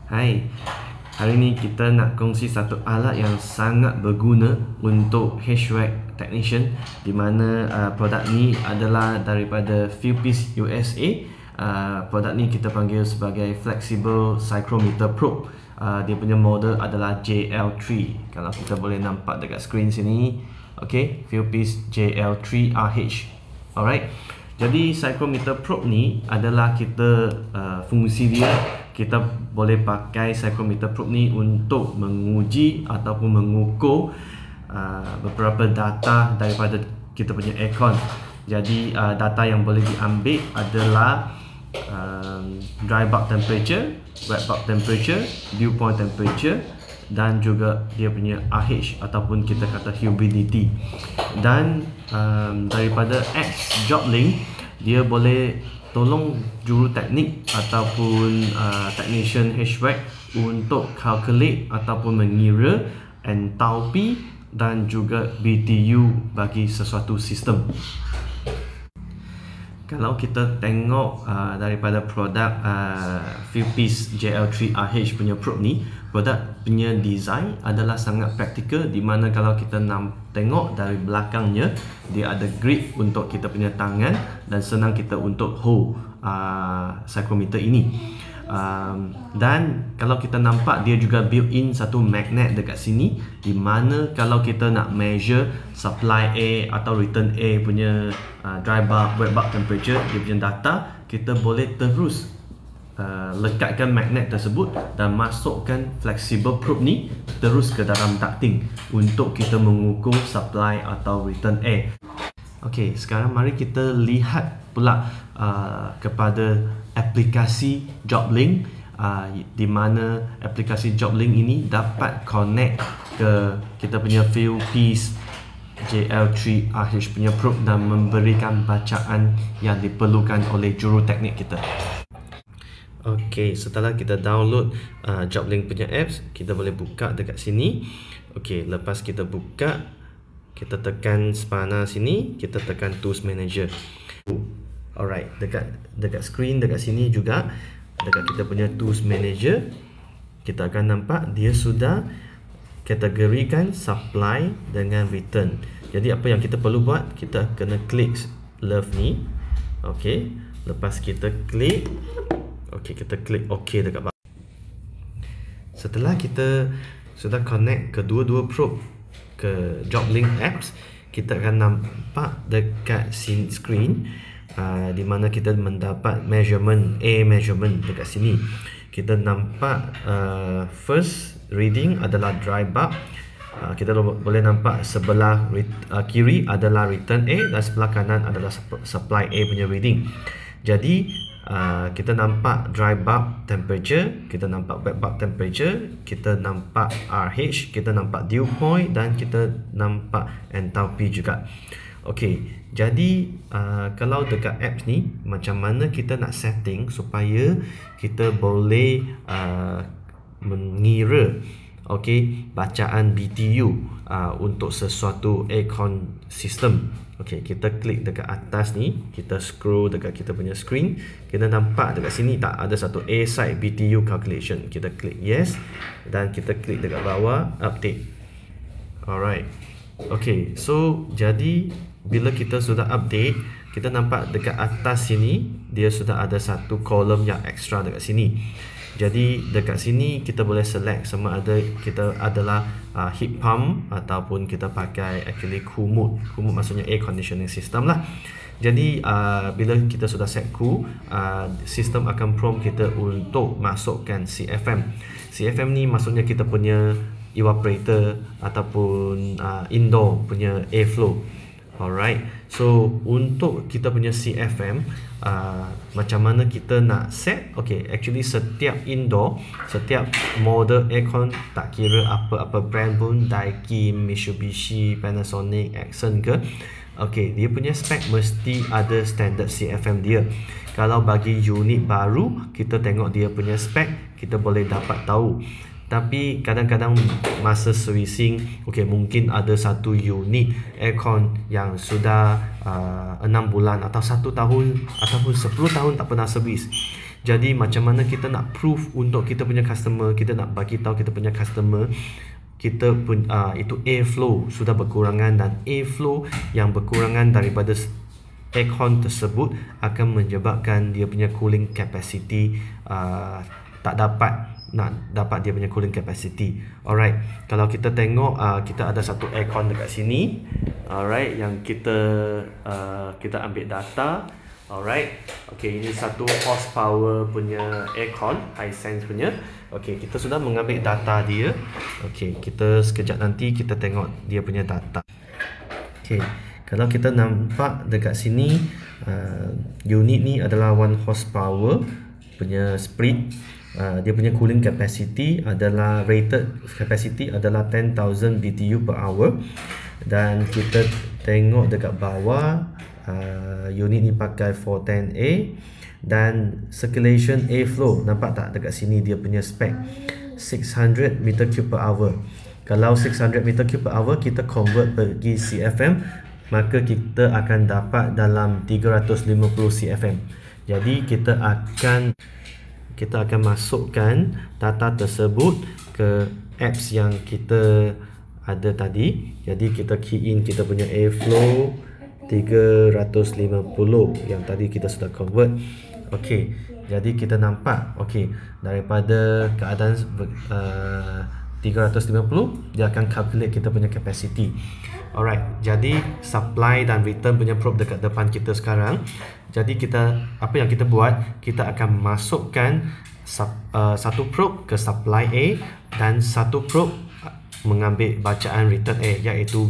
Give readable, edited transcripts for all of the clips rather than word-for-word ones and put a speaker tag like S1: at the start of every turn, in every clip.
S1: Hai, hari ini kita nak kongsi satu alat yang sangat berguna untuk HVAC technician, di mana produk ni adalah daripada Fieldpiece USA. Produk ni kita panggil sebagai Flexible Psychrometer Probe. Dia punya model adalah JL3. Kalau kita boleh nampak dekat skrin sini, okay, Fieldpiece JL3RH. Alright. Jadi psychrometer probe ni adalah kita fungsi dia, kita boleh pakai psychrometer probe ni untuk menguji ataupun mengukur beberapa data daripada kita punya aircon. Jadi data yang boleh diambil adalah dry bulb temperature, wet bulb temperature, dew point temperature, dan juga dia punya RH ataupun kita kata humidity. Dan daripada X Joblink, dia boleh tolong juruteknik ataupun technician HVAC untuk calculate ataupun mengira enthalpy dan juga BTU bagi sesuatu sistem. Kalau kita tengok daripada produk Fieldpiece JL3RH punya probe ni, produk punya design adalah sangat praktikal, di mana kalau kita tengok dari belakangnya, dia ada grip untuk kita punya tangan dan senang kita untuk hold psychrometer ini. Dan kalau kita nampak, dia juga built in satu magnet dekat sini, di mana kalau kita nak measure supply air atau return air punya dry bulb, wet bulb temperature, dia punya data, kita boleh terus lekatkan magnet tersebut dan masukkan flexible probe ni terus ke dalam ducting untuk kita mengukur supply atau return air. Okey, sekarang mari kita lihat pula kepada aplikasi Joblink, di mana aplikasi Joblink ini dapat connect ke kita punya Fieldpiece JL3RH punya probe dan memberikan bacaan yang diperlukan oleh juruteknik kita. Okey, setelah kita download Joblink punya apps, kita boleh buka dekat sini. Okey, lepas kita buka, kita tekan spana sini, kita tekan Tools Manager. Alright, dekat screen dekat sini juga, dekat kita punya Tools Manager, kita akan nampak dia sudah kategorikan supply dengan return. Jadi apa yang kita perlu buat, kita kena klik love ni. Okey, lepas kita klik, okey, kita klik OK dekat bawah. Setelah kita sudah connect kedua-dua probe ke Joblink apps, kita akan nampak dekat screen di mana kita mendapat measurement, air measurement dekat sini. Kita nampak first reading adalah dry bulb. Kita boleh nampak sebelah kiri adalah return air dan sebelah kanan adalah supply air punya reading. Jadi kita nampak dry bulb temperature, kita nampak wet bulb temperature, kita nampak RH, kita nampak dew point dan kita nampak enthalpy juga. Okey, jadi kalau dekat apps ni, macam mana kita nak setting supaya kita boleh mengira bacaan BTU untuk sesuatu aircon system. Okey, kita klik dekat atas ni, kita scroll dekat kita punya screen, kita nampak dekat sini tak ada satu airside BTU calculation. Kita klik yes dan kita klik dekat bawah update. Alright. Okey, so jadi bila kita sudah update, kita nampak dekat atas sini dia sudah ada satu kolom yang extra dekat sini. Jadi dekat sini kita boleh select sama ada kita adalah heat pump ataupun kita pakai actually cool mode. Cool mode maksudnya air conditioning system lah. Jadi bila kita sudah set cool, sistem akan prompt kita untuk masukkan CFM. CFM ni maksudnya kita punya evaporator ataupun indoor punya airflow. Alright, so untuk kita punya CFM, macam mana kita nak set? Okay, actually setiap indoor, setiap model aircon, tak kira apa-apa brand pun, Daikin, Mitsubishi, Panasonic, Exxon ke, okay, dia punya spek mesti ada standard CFM dia. Kalau bagi unit baru, kita tengok dia punya spek, kita boleh dapat tahu. Tapi kadang-kadang masa servicing, okay, mungkin ada satu unit aircon yang sudah 6 bulan atau 1 tahun ataupun 10 tahun tak pernah servis. Jadi macam mana kita nak proof untuk kita punya customer, kita nak bagi tahu kita punya customer kita pun itu airflow sudah berkurangan, dan airflow yang berkurangan daripada aircon tersebut akan menyebabkan dia punya cooling capacity tak dapat dia punya cooling capacity. Alright, kalau kita tengok kita ada satu aircon dekat sini. Alright, yang kita ambil data. Alright, okay, ini 1 horsepower punya aircon, Hisense punya. Okay, kita sudah mengambil data dia. Okay, kita sekejap nanti kita tengok dia punya data. Okay, kalau kita nampak dekat sini, unit ni adalah 1 horsepower punya split. Dia punya cooling capacity adalah rated capacity adalah 10,000 BTU per hour. Dan kita tengok dekat bawah, unit ni pakai 410A, dan circulation airflow, nampak tak dekat sini dia punya spec 600 meter cube per hour. Kalau 600 meter cube per hour kita convert pergi CFM, maka kita akan dapat dalam 350 CFM. Jadi kita akan masukkan data tersebut ke apps yang kita ada tadi. Jadi kita key in kita punya airflow 350 yang tadi kita sudah convert. Okey, jadi kita nampak okey, daripada keadaan 350 dia akan calculate kita punya capacity. Alright, jadi supply dan return punya probe dekat depan kita sekarang. Jadi apa yang kita buat, kita akan masukkan satu probe ke supply A dan satu probe mengambil bacaan return A, iaitu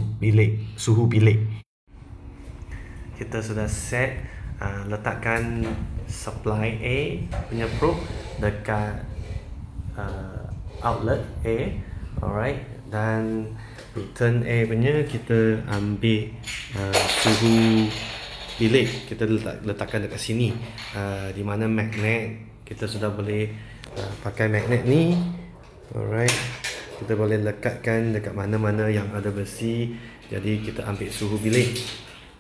S1: suhu bilik. Kita sudah set letakkan supply A punya probe dekat outlet A. Alright, dan return A punya kita ambil suhu bilik, kita letakkan dekat sini, di mana magnet kita sudah boleh pakai magnet ni. Alright, kita boleh lekatkan dekat mana-mana yang ada besi. Jadi kita ambil suhu bilik.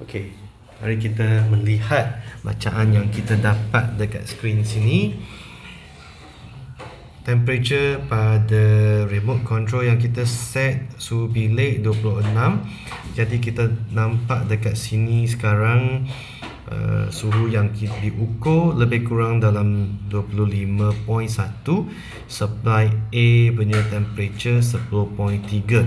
S1: Okey, mari kita melihat bacaan yang kita dapat dekat skrin sini. Temperature pada remote control yang kita set suhu bilik 26. Jadi kita nampak dekat sini sekarang suhu yang diukur lebih kurang dalam 25.1. Supply A punya temperature 10.3.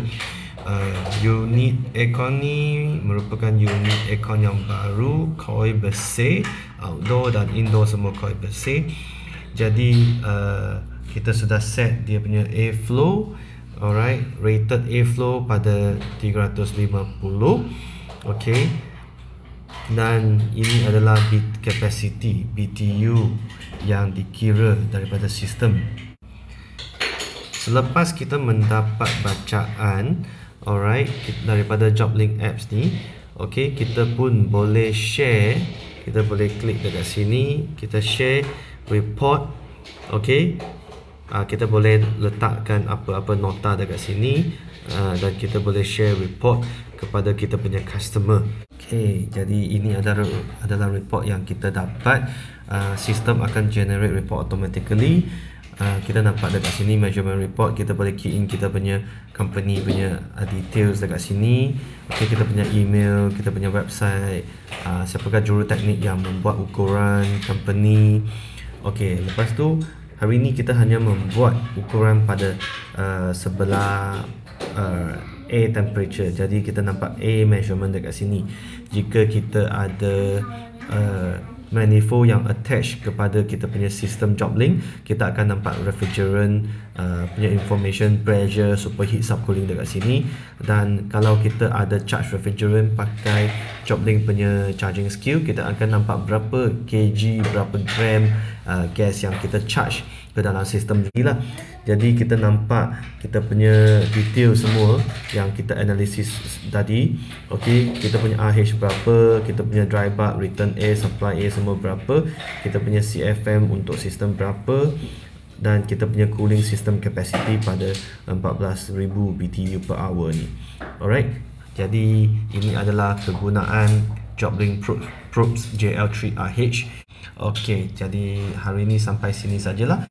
S1: Unit aircon ni merupakan unit aircon yang baru, coil bersih, outdoor dan indoor semua coil bersih. Jadi kita sudah set dia punya airflow. Alright, rated airflow pada 350. Okay, dan ini adalah bit capacity BTU yang dikira daripada sistem. Selepas kita mendapat bacaan, alright, daripada JobLink apps ni, okay, kita pun boleh share. Kita boleh klik dekat sini, kita share report. Okay, kita boleh letakkan apa-apa nota dekat sini, dan kita boleh share report kepada kita punya customer. Okay, jadi ini adalah report yang kita dapat. Sistem akan generate report automatically. Kita nampak dekat sini measurement report. Kita boleh key in kita punya company punya details dekat sini. Okay, kita punya email, kita punya website, siapakah juruteknik yang membuat ukuran company. Okay, lepas tu hari ini kita hanya membuat ukuran pada sebelah A temperature. Jadi kita nampak A measurement dekat sini. Jika kita ada manifold yang attach kepada kita punya sistem JobLink, kita akan nampak refrigerant punya information, pressure, superheat, subcooling dekat sini. Dan kalau kita ada charge refrigerant pakai JobLink punya charging skill, kita akan nampak berapa kg, berapa gram gas yang kita charge ke dalam sistem juga. Jadi kita nampak kita punya detail semua yang kita analisis tadi. Okey, kita punya RH berapa, kita punya dry bulb, return A, supply A semua berapa, kita punya CFM untuk sistem berapa, dan kita punya cooling system capacity pada 14,000 BTU per hour ni. Alright, jadi ini adalah kegunaan job ring probes JL3RH. Okey, jadi hari ini sampai sini sajalah.